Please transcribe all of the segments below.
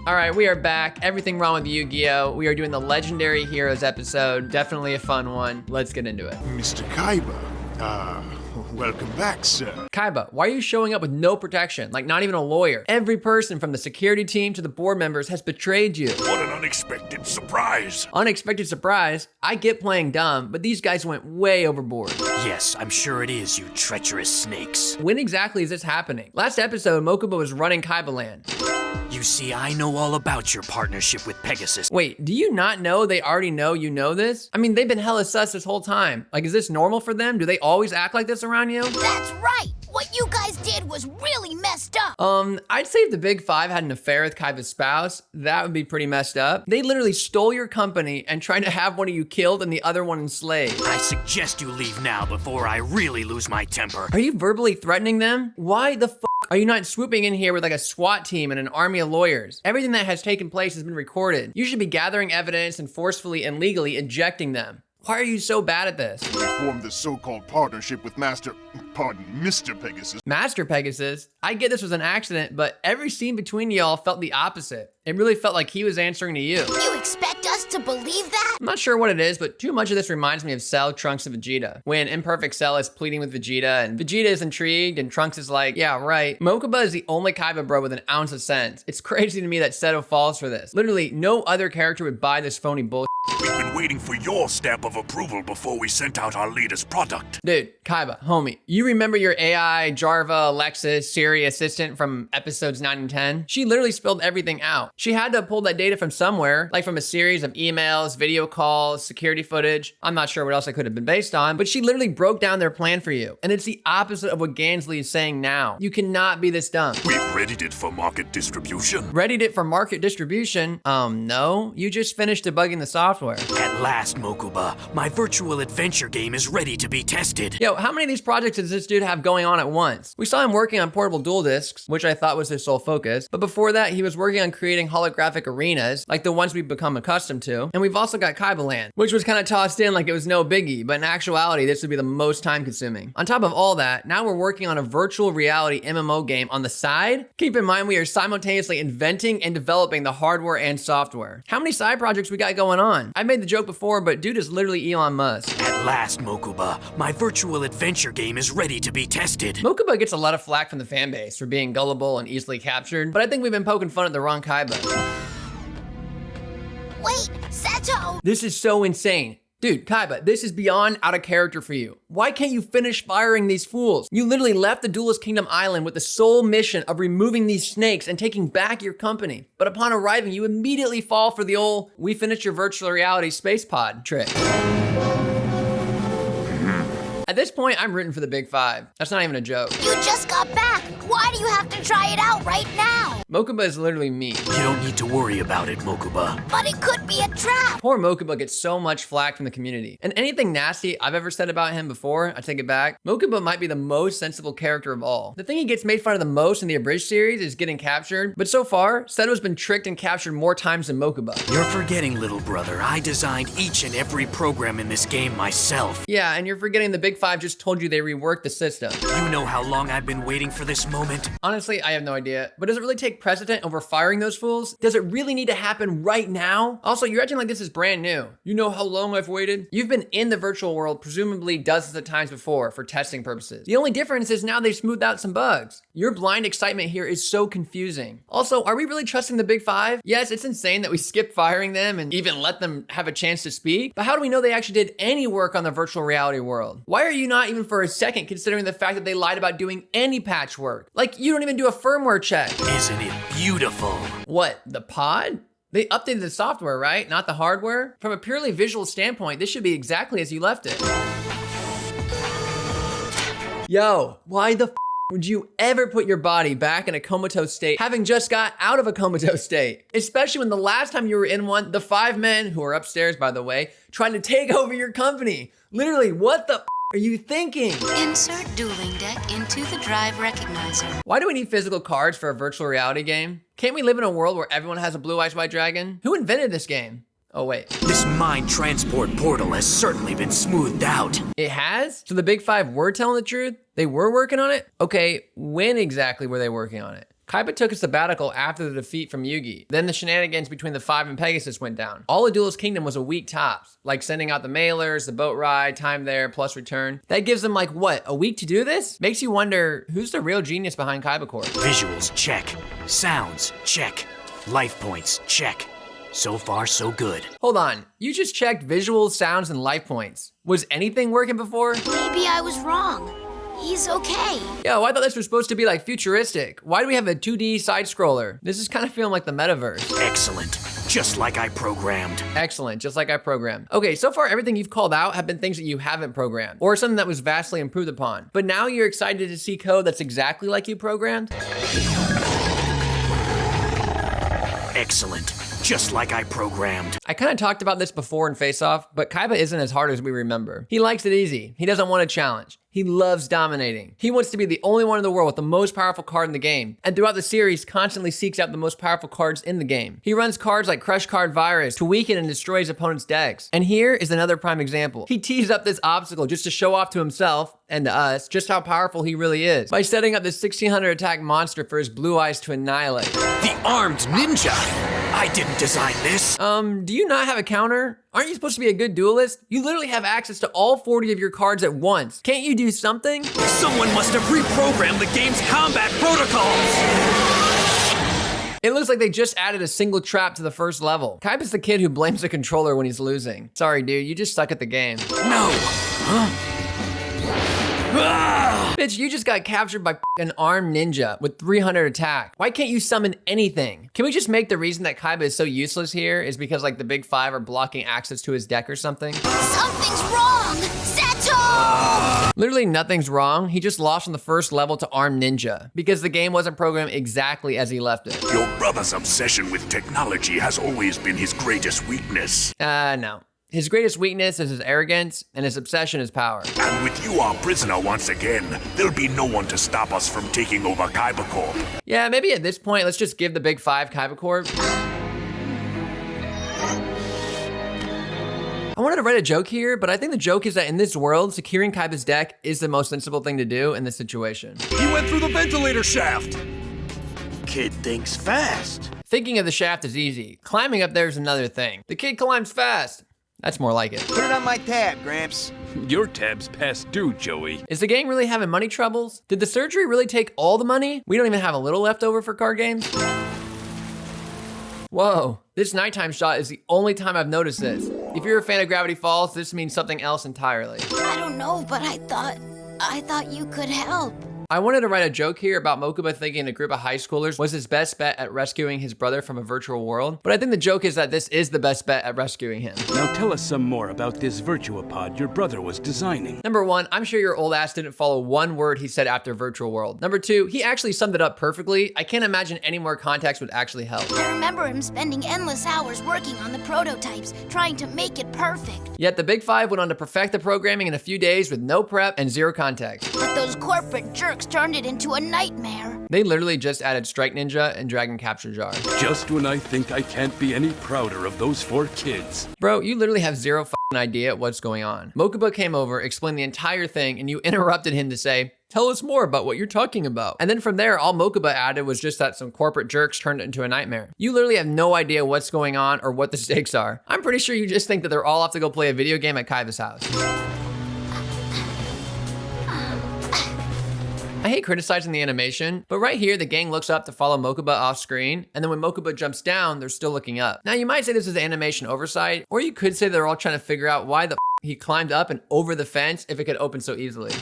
All right, we are back. Everything wrong with Yu-Gi-Oh! We are doing the Legendary Heroes episode. Definitely a fun one. Let's get into it. Mr. Kaiba, welcome back, sir. Kaiba, why are you showing up with no protection? Like not even a lawyer. Every person from the security team to the board members has betrayed you. What an unexpected surprise. Unexpected surprise? I get playing dumb, but these guys went way overboard. Yes, I'm sure it is, you treacherous snakes. When exactly is this happening? Last episode, Mokuba was running Kaiba Land. You see, I know all about your partnership with Pegasus. Wait, do you not know they already know you know this? I mean, they've been hella sus this whole time. Like, is this normal for them? Do they always act like this around you? That's right! What you guys did was really messed up! I'd say if the Big Five had an affair with Kaiba's spouse, that would be pretty messed up. They literally stole your company and tried to have one of you killed and the other one enslaved. I suggest you leave now before I really lose my temper. Are you verbally threatening them? Why the f are you not swooping in here with like a SWAT team and an army of lawyers? Everything that has taken place has been recorded. You should be gathering evidence and forcefully and legally ejecting them. Why are you so bad at this? We formed the so-called partnership with Mr. Pegasus. Master Pegasus? I get this was an accident, but every scene between y'all felt the opposite. It really felt like he was answering to you. You expect us to believe that? I'm not sure what it is, but too much of this reminds me of Cell, Trunks, and Vegeta. When Imperfect Cell is pleading with Vegeta, and Vegeta is intrigued, and Trunks is like, yeah, right. Mokuba is the only Kaiba bro with an ounce of sense. It's crazy to me that Seto falls for this. Literally, no other character would buy this phony bullshit. We've been waiting for your stamp of approval before we sent out our latest product. Dude, Kaiba, homie, you remember your AI, Jarva, Alexis, Siri assistant from episodes 9 and 10? She literally spilled everything out. She had to pull that data from somewhere, like from a series of emails, video calls, security footage. I'm not sure what else it could have been based on, but she literally broke down their plan for you. And it's the opposite of what Gansley is saying now. You cannot be this dumb. We've readied it for market distribution. Readied it for market distribution? No. You just finished debugging the software. At last, Mokuba, my virtual adventure game is ready to be tested. Yo, how many of these projects does this dude have going on at once? We saw him working on portable dual discs, which I thought was his sole focus. But before that, he was working on creating holographic arenas, like the ones we've become accustomed to. And we've also got Kaiba Land, which was kind of tossed in like it was no biggie, but in actuality, this would be the most time consuming. On top of all that, now we're working on a virtual reality MMO game on the side. Keep in mind, we are simultaneously inventing and developing the hardware and software. How many side projects we got going on? I made the joke before, but dude is literally Elon Musk. At last, Mokuba, my virtual adventure game is ready to be tested. Mokuba gets a lot of flack from the fan base for being gullible and easily captured, but I think we've been poking fun at the wrong Kaiba. Wait, Seto! This is so insane. Dude, Kaiba, this is beyond out of character for you. Why can't you finish firing these fools? You literally left the Duelist Kingdom island with the sole mission of removing these snakes and taking back your company. But upon arriving, you immediately fall for the old, we finished your virtual reality space pod trick. At this point, I'm rooting for the Big Five. That's not even a joke. You just got back! Why do you have to try it out right now? Mokuba is literally me. You don't need to worry about it, Mokuba. But it could be a trap! Poor Mokuba gets so much flack from the community. And anything nasty I've ever said about him before, I take it back. Mokuba might be the most sensible character of all. The thing he gets made fun of the most in the Abridged series is getting captured. But so far, Seto's been tricked and captured more times than Mokuba. You're forgetting, little brother. I designed each and every program in this game myself. Yeah, and you're forgetting the Big Five just told you they reworked the system. You know how long I've been waiting for this moment? Honestly, I have no idea. But does it really take precedent over firing those fools? Does it really need to happen right now? Also, you're acting like this is brand new. You know how long I've waited? You've been in the virtual world presumably dozens of times before for testing purposes. The only difference is now they've smoothed out some bugs. Your blind excitement here is so confusing. Also, are we really trusting the Big Five? Yes, it's insane that we skipped firing them and even let them have a chance to speak, but how do we know they actually did any work on the virtual reality world? Why are you not even for a second considering the fact that they lied about doing any patchwork? Like, you don't even do a firmware check. Isn't it beautiful? What, the pod? They updated the software, right? Not the hardware? From a purely visual standpoint, this should be exactly as you left it. Yo, why the would you ever put your body back in a comatose state having just got out of a comatose state? Especially when the last time you were in one, the 5 men, who are upstairs by the way, trying to take over your company. Literally, what the are you thinking? Insert dueling deck into the drive recognizer. Why do we need physical cards for a virtual reality game? Can't we live in a world where everyone has a blue eyes white dragon? Who invented this game? Oh wait. This mind transport portal has certainly been smoothed out. It has? So the Big Five were telling the truth? They were working on it? Okay, when exactly were they working on it? Kaiba took a sabbatical after the defeat from Yugi. Then the shenanigans between the Five and Pegasus went down. All of Duelist Kingdom was a week tops, like sending out the mailers, the boat ride, time there, plus return. That gives them like, what, a week to do this? Makes you wonder, who's the real genius behind Kaiba Corp? Visuals, check. Sounds, check. Life points, check. So far, so good. Hold on, you just checked visuals, sounds, and life points. Was anything working before? Maybe I was wrong. He's okay. Yo, I thought this was supposed to be like futuristic. Why do we have a 2D side scroller? This is kind of feeling like the metaverse. Excellent. Just like I programmed. Excellent, just like I programmed. Okay, so far everything you've called out have been things that you haven't programmed, or something that was vastly improved upon. But now you're excited to see code that's exactly like you programmed? Excellent. Just like I programmed. I kind of talked about this before in Face Off, but Kaiba isn't as hard as we remember. He likes it easy. He doesn't want a challenge. He loves dominating. He wants to be the only one in the world with the most powerful card in the game, and throughout the series constantly seeks out the most powerful cards in the game. He runs cards like Crush Card Virus to weaken and destroy his opponent's decks. And here is another prime example. He teased up this obstacle just to show off to himself, and to us, just how powerful he really is, by setting up this 1600 attack monster for his blue eyes to annihilate. The armed ninja! I didn't design this. Do you not have a counter? Aren't you supposed to be a good duelist? You literally have access to all 40 of your cards at once. Can't you do something? Someone must have reprogrammed the game's combat protocols! It looks like they just added a single trap to the first level. Kaiba's the kid who blames the controller when he's losing. Sorry, dude, you just suck at the game. No! Huh? Bitch, you just got captured by an armed ninja with 300 attack. Why can't you summon anything? Can we just make the reason that Kaiba is so useless here is because like the big five are blocking access to his deck or something? Something's wrong! Seto! Literally nothing's wrong. He just lost on the first level to armed ninja because the game wasn't programmed exactly as he left it. Your brother's obsession with technology has always been his greatest weakness. No. His greatest weakness is his arrogance, and his obsession is power. And with you our prisoner once again, there'll be no one to stop us from taking over Kaiba Corp. Yeah, maybe at this point, let's just give the big five Kaiba Corp. I wanted to write a joke here, but I think the joke is that in this world, securing Kaiba's deck is the most sensible thing to do in this situation. He went through the ventilator shaft! Kid thinks fast. Thinking of the shaft is easy. Climbing up there is another thing. The kid climbs fast. That's more like it. Put it on my tab, Gramps. Your tab's past due, Joey. Is the gang really having money troubles? Did the surgery really take all the money? We don't even have a little left over for card games? Whoa, this nighttime shot is the only time I've noticed this. If you're a fan of Gravity Falls, this means something else entirely. I don't know, but I thought you could help. I wanted to write a joke here about Mokuba thinking a group of high schoolers was his best bet at rescuing his brother from a virtual world, but I think the joke is that this is the best bet at rescuing him. Now tell us some more about this Virtuopod your brother was designing. Number one, I'm sure your old ass didn't follow one word he said after virtual world. Number two, he actually summed it up perfectly. I can't imagine any more context would actually help. I remember him spending endless hours working on the prototypes, trying to make it perfect. Yet the big five went on to perfect the programming in a few days with no prep and zero context. But those corporate jerks turned it into a nightmare. They literally just added Strike Ninja and Dragon Capture Jar. Just when I think I can't be any prouder of those 4 kids. Bro, you literally have zero idea what's going on. Mokuba came over, explained the entire thing, and you interrupted him to say, tell us more about what you're talking about. And then from there, all Mokuba added was just that some corporate jerks turned it into a nightmare. You literally have no idea what's going on or what the stakes are. I'm pretty sure you just think that they're all off to go play a video game at Kaiba's house. I hate criticizing the animation, but right here, the gang looks up to follow Mokuba off screen, and then when Mokuba jumps down, they're still looking up. Now, you might say this is animation oversight, or you could say they're all trying to figure out why the he climbed up and over the fence if it could open so easily.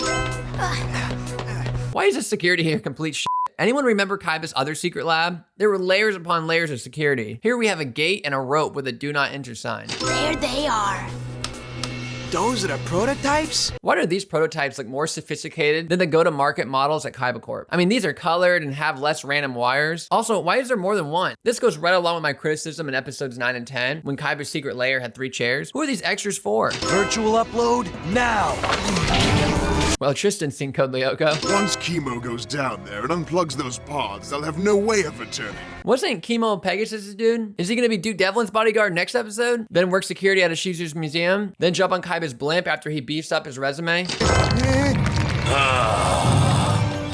Why is this security here complete shit? Anyone remember Kaiba's other secret lab? There were layers upon layers of security. Here we have a gate and a rope with a do not enter sign. There they are. Those are the prototypes? Why do these prototypes look more sophisticated than the go-to-market models at Kaiba Corp? I mean, these are colored and have less random wires. Also, why is there more than one? This goes right along with my criticism in episodes 9 and 10 when Kaiba's secret lair had 3 chairs. Who are these extras for? Virtual upload now. Well, Tristan's seen Code Lyoko. Once Chemo goes down there and unplugs those pods, they'll have no way of returning. Wasn't Chemo Pegasus' dude? Is he gonna be Duke Devlin's bodyguard next episode? Then work security at a Shizu's museum? Then jump on Kaiba's blimp after he beefs up his resume?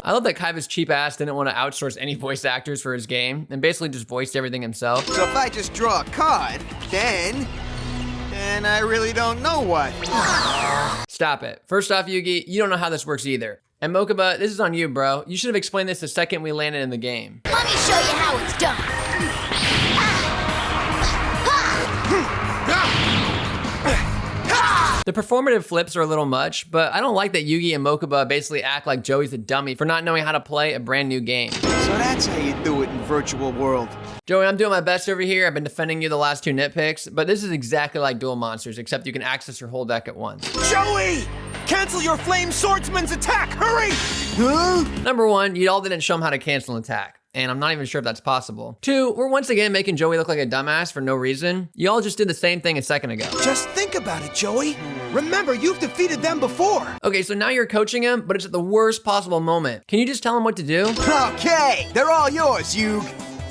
I love that Kaiba's cheap ass didn't want to outsource any voice actors for his game and basically just voiced everything himself. So if I just draw a card, then I really don't know what. Stop it. First off, Yugi, you don't know how this works either. And Mokuba, this is on you, bro. You should have explained this the second we landed in the game. Let me show you how it's done. The performative flips are a little much, but I don't like that Yugi and Mokuba basically act like Joey's a dummy for not knowing how to play a brand new game. So that's how you do it in virtual world. Joey, I'm doing my best over here. I've been defending you the last 2 nitpicks, but this is exactly like Duel Monsters, except you can access your whole deck at once. Joey! Cancel your Flame Swordsman's attack! Hurry! Huh? Number 1, you all didn't show him how to cancel an attack. And I'm not even sure if that's possible. 2, we're once again making Joey look like a dumbass for no reason. You all just did the same thing a second ago. Just think about it, Joey. Remember, you've defeated them before. Okay, so now you're coaching him, but it's at the worst possible moment. Can you just tell him what to do? Okay, they're all yours, Yug.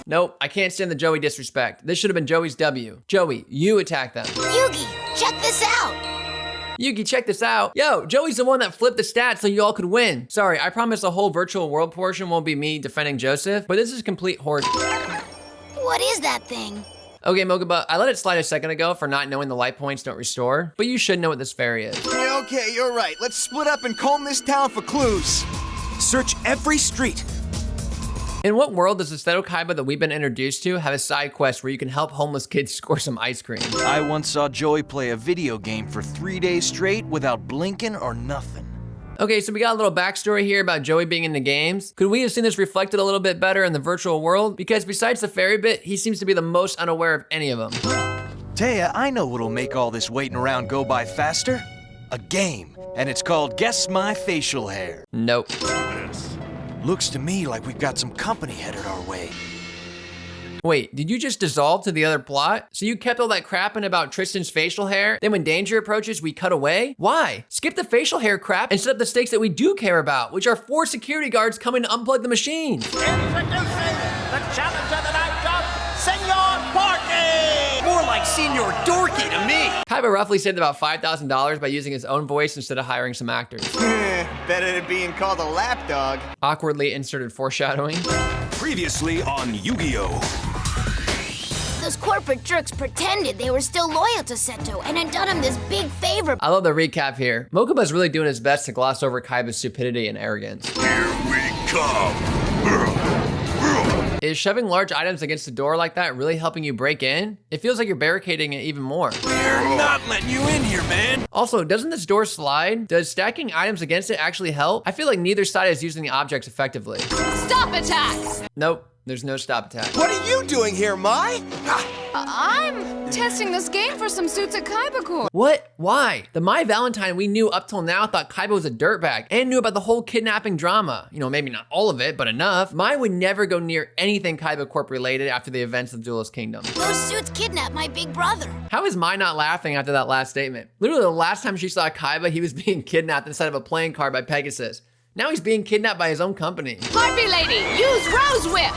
Nope, I can't stand the Joey disrespect. This should have been Joey's W. Joey, you attack them. Yugi, check this out. Yugi, check this out. Yo, Joey's the one that flipped the stats so you all could win. Sorry, I promise the whole virtual world portion won't be me defending Joseph, but this is complete horse. What is that thing? Okay, Mokuba, I let it slide a second ago for not knowing the life points don't restore, but you should know what this fairy is. Yeah, okay, you're right. Let's split up and comb this town for clues. Search every street. In what world does the Seto Kaiba that we've been introduced to have a side quest where you can help homeless kids score some ice cream? I once saw Joey play a video game for 3 days straight without blinking or nothing. Okay, so we got a little backstory here about Joey being in the games. Could we have seen this reflected a little bit better in the virtual world? Because besides the fairy bit, he seems to be the most unaware of any of them. Taya, I know what'll make all this waiting around go by faster. A game, and it's called Guess My Facial Hair. Nope. Looks to me like we've got some company headed our way. Wait, did you just dissolve to the other plot? So you kept all that crap in about Tristan's facial hair, then when danger approaches, we cut away? Why? Skip the facial hair crap and set up the stakes that we do care about, which are 4 security guards coming to unplug the machine. Introducing the challenger that I've dubbed Senor Porky! More like Senior Dorky to me. Kaiba roughly saved about $5,000 by using his own voice instead of hiring some actors. Better than being called a lapdog. Awkwardly inserted foreshadowing. Previously on YuGiOh. Those corporate jerks pretended they were still loyal to Seto and had done him this big favor. I love the recap here. Mokuba's really doing his best to gloss over Kaiba's stupidity and arrogance. Here we come. Is shoving large items against the door like that really helping you break in? It feels like you're barricading it even more. We're not letting you in here, man. Also, doesn't this door slide? Does stacking items against it actually help? I feel like neither side is using the objects effectively. Stop attacks! Nope, there's no stop attack. What are you doing here, Mai? I'm testing this game for some suits at Kaiba Corp. What? Why? The My Valentine we knew up till now thought Kaiba was a dirtbag and knew about the whole kidnapping drama. You know, maybe not all of it, but enough. Mai would never go near anything Kaiba Corp related after the events of Duelist Kingdom. Those suits kidnapped my big brother. How is Mai not laughing after that last statement? Literally the last time she saw Kaiba, he was being kidnapped inside of a playing card by Pegasus. Now he's being kidnapped by his own company. Harpy lady, use Rose Whip!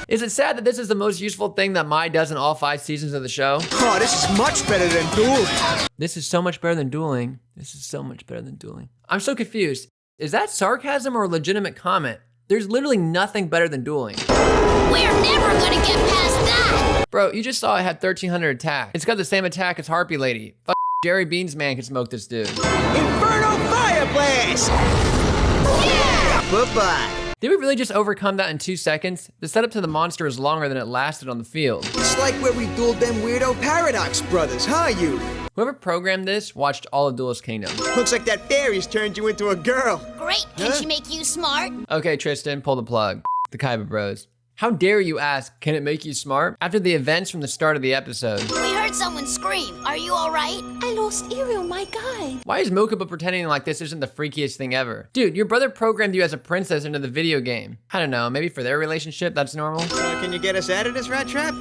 Is it sad that this is the most useful thing that Mai does in all 5 seasons of the show? Oh, this is much better than dueling. This is so much better than dueling. This is so much better than dueling. I'm so confused. Is that sarcasm or a legitimate comment? There's literally nothing better than dueling. We're never gonna get past that. Bro, you just saw it had 1300 attack. It's got the same attack as Harpy Lady. Fuck Jerry Beans man can smoke this dude. Inferno Fire Blast! Yeah! Bye-bye. Did we really just overcome that in 2 seconds? The setup to the monster is longer than it lasted on the field. It's like where we dueled them weirdo Paradox brothers, huh, you? Whoever programmed this watched all of Duelist Kingdom. Looks like that fairy's turned you into a girl. Great, can she make you smart? Okay, Tristan, pull the plug. The Kaiba Bros. How dare you ask, can it make you smart? After the events from the start of the episode. We heard someone scream. Are you all right? I lost Hereos, my guy. Why is Mokuba pretending like this isn't the freakiest thing ever? Dude, your brother programmed you as a princess into the video game. I don't know, maybe for their relationship, that's normal. Can you get us out of this rat trap?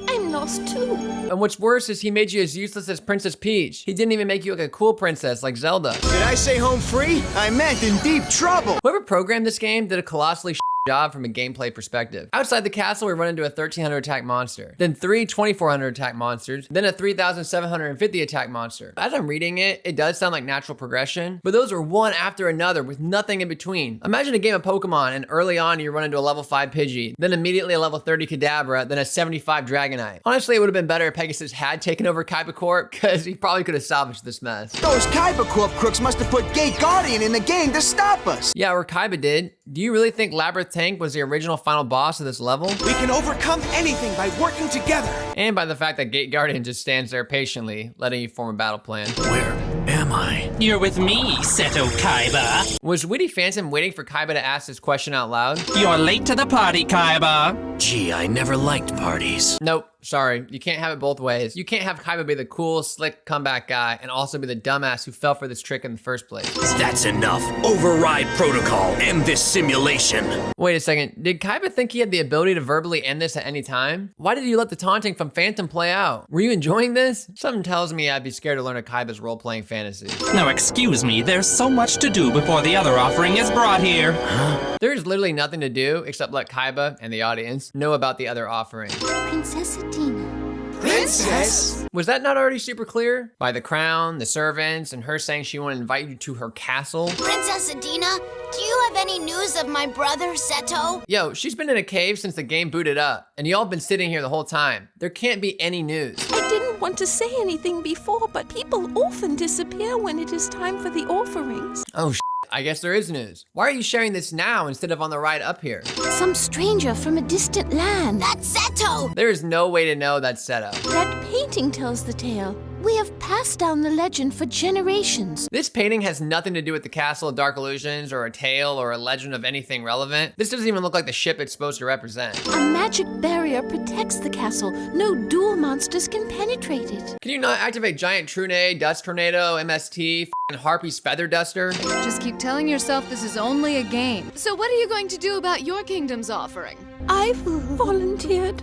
I'm lost too. And what's worse is he made you as useless as Princess Peach. He didn't even make you like a cool princess like Zelda. Did I say home free? I meant in deep trouble. Whoever programmed this game did a colossally job from a gameplay perspective. Outside the castle, we run into a 1300 attack monster, then 3 2400 attack monsters, then a 3750 attack monster. As I'm reading it, it does sound like natural progression, but those are one after another with nothing in between. Imagine a game of Pokemon and early on you run into a level 5 Pidgey, then immediately a level 30 Kadabra, then a 75 Dragonite. Honestly, it would have been better if Pegasus had taken over Kaiba Corp, because he probably could have salvaged this mess. Those Kaiba Corp crooks must have put Gate Guardian in the game to stop us. Yeah, or Kaiba did. Do you really think Labyrinth Tank was the original final boss of this level? We can overcome anything by working together. And by the fact that Gate Guardian just stands there patiently, letting you form a battle plan. Where am I? You're with me, Seto Kaiba. Was Witty Phantom waiting for Kaiba to ask this question out loud? You're late to the party, Kaiba. Gee, I never liked parties. Nope, sorry. You can't have it both ways. You can't have Kaiba be the cool, slick comeback guy and also be the dumbass who fell for this trick in the first place. That's enough. Override protocol. End this simulation. Wait a second. Did Kaiba think he had the ability to verbally end this at any time? Why did you let the taunting from Phantom play out? Were you enjoying this? Something tells me I'd be scared to learn of Kaiba's role-playing fantasy. Now excuse me, there's so much to do before the other offering is brought here. There's literally nothing to do except let Kaiba and the audience know about the other offering. Princess Adina. Princess? Was that not already super clear? By the crown, the servants, and her saying she wanted to invite you to her castle? Princess Adina, do you have any news of my brother, Seto? Yo, she's been in a cave since the game booted up, and y'all been sitting here the whole time. There can't be any news. I didn't want to say anything before, but people often disappear when it is time for the offerings. Oh, I guess there is news. Why are you sharing this now instead of on the ride up here? Some stranger from a distant land. That's Seto! There is no way to know that's set up. That painting tells the tale. We have passed down the legend for generations. This painting has nothing to do with the Castle of Dark Illusions or a tale or a legend of anything relevant. This doesn't even look like the ship it's supposed to represent. A magic barrier protects the castle. No duel monsters can penetrate it. Can you not activate Giant Trune, Dust Tornado, MST, and Harpy's Feather Duster? Just keep telling yourself this is only a game. So what are you going to do about your kingdom's offering? I've volunteered.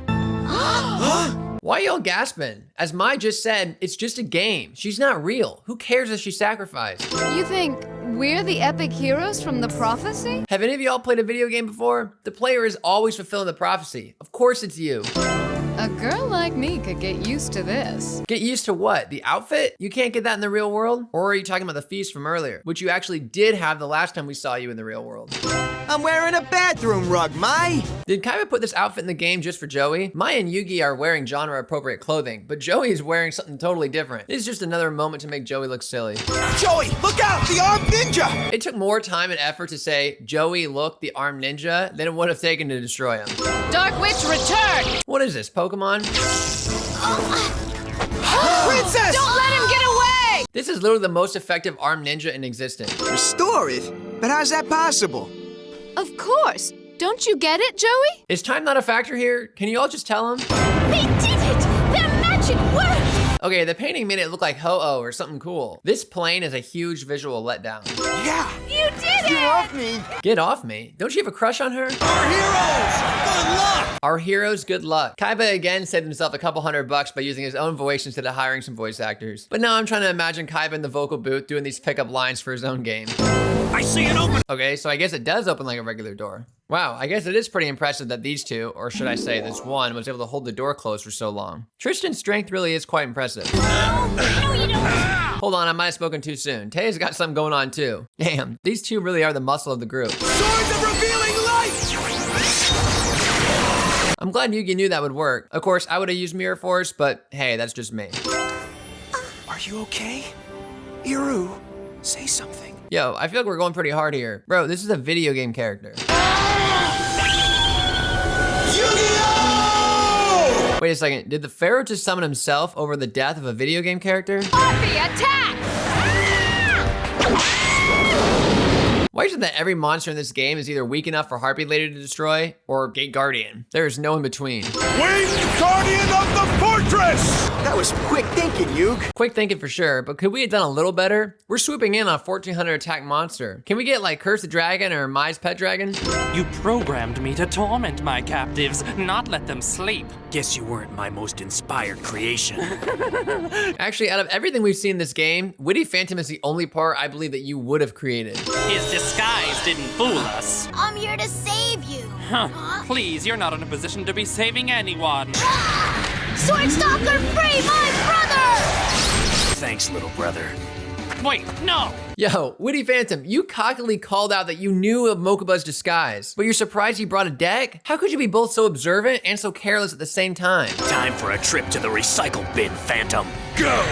Why y'all gasping? As Mai just said, it's just a game. She's not real. Who cares if she sacrificed? You think we're the epic heroes from the prophecy? Have any of y'all played a video game before? The player is always fulfilling the prophecy. Of course it's you. A girl like me could get used to this. Get used to what? The outfit? You can't get that in the real world? Or are you talking about the feast from earlier, which you actually did have the last time we saw you in the real world? I'm wearing a bathroom rug, Mai. Did Kaiba put this outfit in the game just for Joey? Mai and Yugi are wearing genre-appropriate clothing, but Joey is wearing something totally different. This is just another moment to make Joey look silly. Joey, look out! The armed ninja! It took more time and effort to say, Joey, look, the armed ninja, than it would have taken to destroy him. Dark Witch, return! What is this, Pokemon? Princess! Don't let him get away! This is literally the most effective armed ninja in existence. Restore it? But how's that possible? Of course. Don't you get it, Joey? Is time not a factor here? Can you all just tell him? They did it! Their magic worked! Okay, the painting made it look like Ho-Oh or something cool. This plane is a huge visual letdown. Yeah! You did it! Get off me! Get off me? Don't you have a crush on her? Our heroes! Good luck! Our heroes, good luck. Kaiba again saved himself a couple $100 by using his own voice instead of hiring some voice actors. But now I'm trying to imagine Kaiba in the vocal booth doing these pickup lines for his own game. I see it open. Okay, so I guess it does open like a regular door. Wow, I guess it is pretty impressive that these two, or should I say this one, was able to hold the door closed for so long. Tristan's strength really is quite impressive. No, you don't. Hold on, I might have spoken too soon. Taya's got something going on too. Damn, these two really are the muscle of the group. Swords of revealing light! I'm glad Yugi knew that would work. Of course, I would have used Mirror Force, but hey, that's just me. Are you okay? Iru, say something. Yo, I feel like we're going pretty hard here. Bro, this is a video game character. YuGiOh! Wait a second, did the Pharaoh just summon himself over the death of a video game character? Harpy, attack! Why is it that every monster in this game is either weak enough for Harpy Lady to destroy, or Gate Guardian? There is no in between. Winged Guardian of the Fortress! That was quick thinking, Yug. Quick thinking for sure, but could we have done a little better? We're swooping in on a 1400 attack monster. Can we get like Curse the Dragon or Mai's Pet Dragon? You programmed me to torment my captives, not let them sleep. Guess you weren't my most inspired creation. Actually, out of everything we've seen in this game, Witty Phantom is the only part I believe that you would have created. His disguise didn't fool us. I'm here to save you. Huh? Please, you're not in a position to be saving anyone. Swordstalker, free my brother! Thanks, little brother. Wait, no! Yo, Witty Phantom, you cockily called out that you knew of Mokuba's disguise, but you're surprised he brought a deck? How could you be both so observant and so careless at the same time? Time for a trip to the recycle bin, Phantom. Go!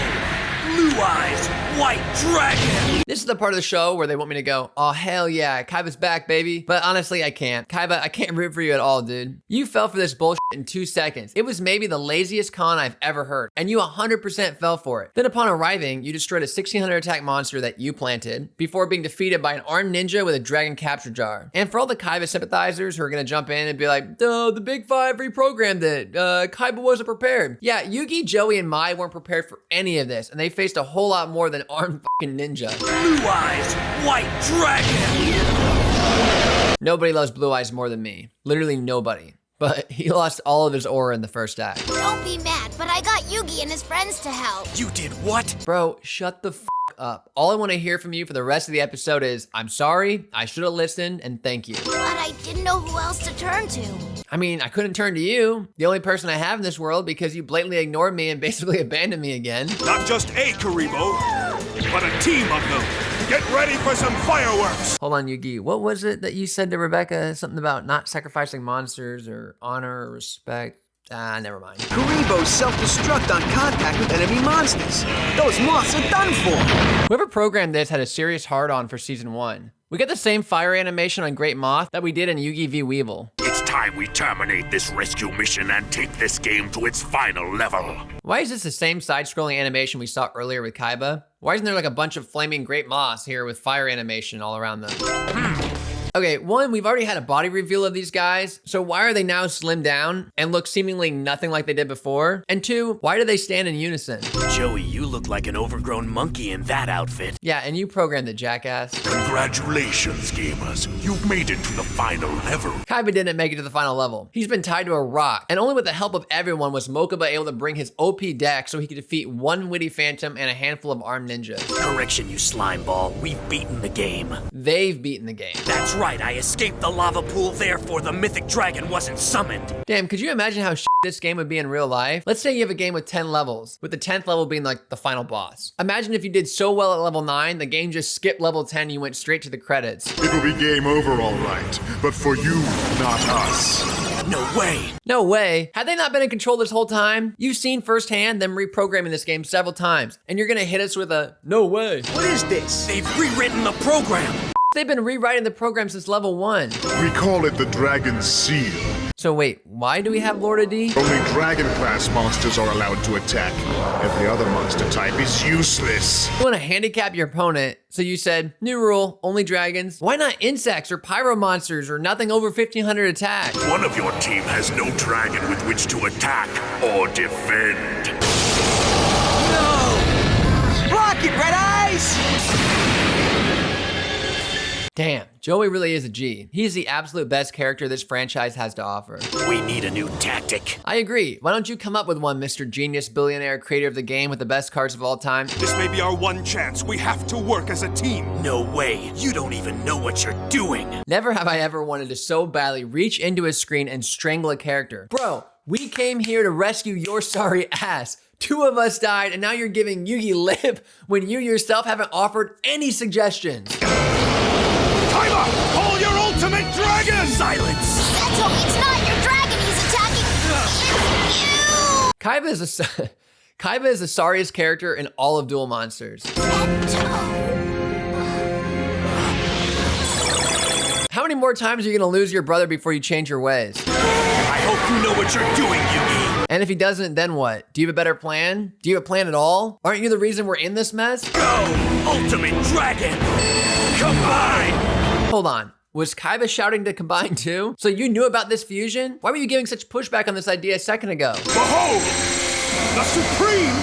Blue Eyes, White Dragon! This is the part of the show where they want me to go, oh hell yeah, Kaiba's back, baby. But honestly, I can't. Kaiba, I can't root for you at all, dude. You fell for this bullshit in 2 seconds. It was maybe the laziest con I've ever heard, and you 100% fell for it. Then upon arriving, you destroyed a 1600 attack monster that you planted, before being defeated by an armed ninja with a dragon capture jar. And for all the Kaiba sympathizers who are gonna jump in and be like, duh, the Big Five reprogrammed it. Kaiba wasn't prepared. Yeah, Yugi, Joey, and Mai weren't prepared for any of this, and they faced a whole lot more than armed fucking ninja. Blue Eyes, White Dragon! Nobody loves Blue Eyes more than me. Literally nobody. But he lost all of his aura in the first act. Don't be mad, but I got Yugi and his friends to help. You did what? Bro, shut the f up. All I want to hear from you for the rest of the episode is, I'm sorry, I should have listened, and thank you. But I didn't know who else to turn to. I mean, I couldn't turn to you, the only person I have in this world, because you blatantly ignored me and basically abandoned me again. Not just a Karibo, but a team of them. Get ready for some fireworks! Hold on, Yugi. What was it that you said to Rebecca? Something about not sacrificing monsters or honor or respect? Never mind. Karibo self-destruct on contact with enemy monsters. Those moths are done for. Whoever programmed this had a serious hard-on for season 1. We got the same fire animation on Great Moth that we did in Yugi v Weevil. It's time we terminate this rescue mission and take this game to its final level. Why is this the same side-scrolling animation we saw earlier with Kaiba? Why isn't there like a bunch of flaming Great Moths here with fire animation all around them? Okay, one, we've already had a body reveal of these guys, so why are they now slimmed down and look seemingly nothing like they did before? And two, why do they stand in unison? Joey, you look like an overgrown monkey in that outfit. Yeah, and you programmed the jackass. Congratulations, gamers. You've made it to the final level. Kaiba didn't make it to the final level. He's been tied to a rock, and only with the help of everyone was Mokuba able to bring his OP deck so he could defeat one Witty Phantom and a handful of armed ninjas. Correction, you slime ball. We've beaten the game. They've beaten the game. That's right, I escaped the lava pool, therefore the mythic dragon wasn't summoned. Damn, could you imagine how this game would be in real life? Let's say you have a game with 10 levels, with the 10th level being like the final boss. Imagine if you did so well at level 9, the game just skipped level 10 and you went straight to the credits. It'll be game over all right, but for you, not us. No way. No way. Had they not been in control this whole time? You've seen firsthand them reprogramming this game several times, and you're gonna hit us with a no way. What is this? They've rewritten the program. They've been rewriting the program since level 1. We call it the Dragon Seal. So wait, why do we have Lord D? Only dragon-class monsters are allowed to attack. Every other monster type is useless. You want to handicap your opponent, so you said, new rule, only dragons. Why not insects or pyro monsters or nothing over 1500 attack? One of your team has no dragon with which to attack or defend. No! Block it, Red Eyes! Damn, Joey really is a G. He's the absolute best character this franchise has to offer. We need a new tactic. I agree. Why don't you come up with one, Mr. Genius Billionaire, creator of the game with the best cards of all time? This may be our one chance. We have to work as a team. No way. You don't even know what you're doing. Never have I ever wanted to so badly reach into a screen and strangle a character. Bro, we came here to rescue your sorry ass. 2 of us died, and now you're giving Yugi lip when you yourself haven't offered any suggestions. Kaiba, call your ultimate dragon! Silence! Seto, it's not your dragon he's attacking. It's you! Kaiba is the sorriest character in all of Duel Monsters. How many more times are you gonna lose your brother before you change your ways? I hope you know what you're doing, Yugi! And if he doesn't, then what? Do you have a better plan? Do you have a plan at all? Aren't you the reason we're in this mess? Go! Ultimate Dragon! Combine! Hold on. Was Kaiba shouting to combine too? So you knew about this fusion? Why were you giving such pushback on this idea a second ago? Behold! The Supreme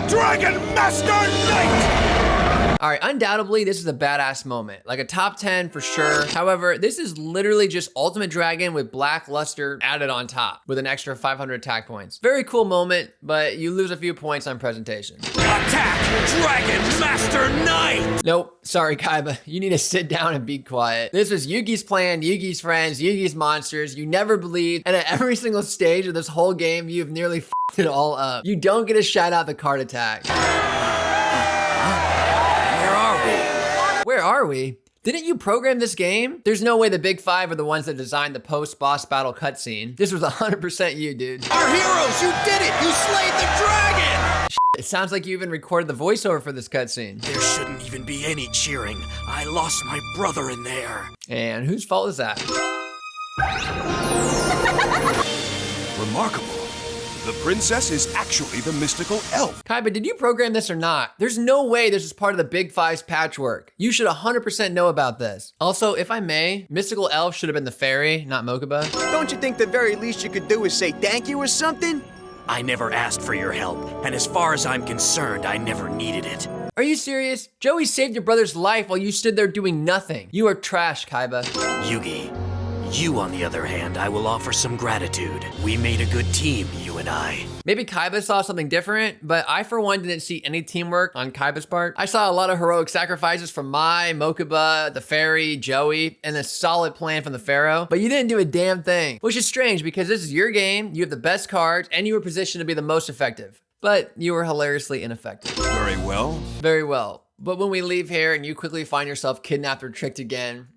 Dragon Master Knight! All right, undoubtedly, this is a badass moment. Like a top 10 for sure. However, this is literally just Ultimate Dragon with Black Luster added on top with an extra 500 attack points. Very cool moment, but you lose a few points on presentation. Attack, Dragon Master Knight! Nope, sorry Kaiba, you need to sit down and be quiet. This was Yugi's plan, Yugi's friends, Yugi's monsters. You never believed, and at every single stage of this whole game, you've nearly f***ed it all up. You don't get to shout out the card attack. Where are we? Didn't you program this game? There's no way the Big Five are the ones that designed the post-boss battle cutscene. This was 100% you, dude. Our heroes, you did it! You slayed the dragon! It sounds like you even recorded the voiceover for this cutscene. There shouldn't even be any cheering. I lost my brother in there. And whose fault is that? Remarkable. The princess is actually the mystical elf. Kaiba, did you program this or not? There's no way this is part of the Big Five's patchwork. You should 100% know about this. Also, if I may, mystical elf should have been the fairy, not Mokuba. Don't you think the very least you could do is say thank you or something? I never asked for your help, and as far as I'm concerned, I never needed it. Are you serious? Joey saved your brother's life while you stood there doing nothing. You are trash, Kaiba. Yugi, you on the other hand, I will offer some gratitude. We made a good team, you and I. Maybe Kaiba saw something different, but I for one didn't see any teamwork on Kaiba's part. I saw a lot of heroic sacrifices from Mai, Mokuba, the fairy, Joey, and a solid plan from the Pharaoh, but you didn't do a damn thing, which is strange because this is your game, you have the best cards, and you were positioned to be the most effective, but you were hilariously ineffective. Very well. Very well. But when we leave here and you quickly find yourself kidnapped or tricked again,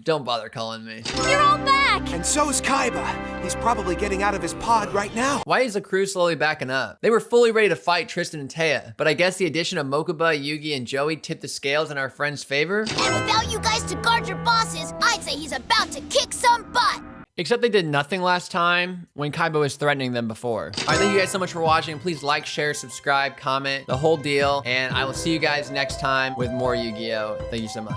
don't bother calling me. You're all back! And so's Kaiba. He's probably getting out of his pod right now. Why is the crew slowly backing up? They were fully ready to fight Tristan and Taya, but I guess the addition of Mokuba, Yugi, and Joey tipped the scales in our friend's favor? And without you guys to guard your bosses, I'd say he's about to kick some butt. Except they did nothing last time when Kaiba was threatening them before. All right, thank you guys so much for watching. Please like, share, subscribe, comment, the whole deal. And I will see you guys next time with more Yu-Gi-Oh! Thank you so much.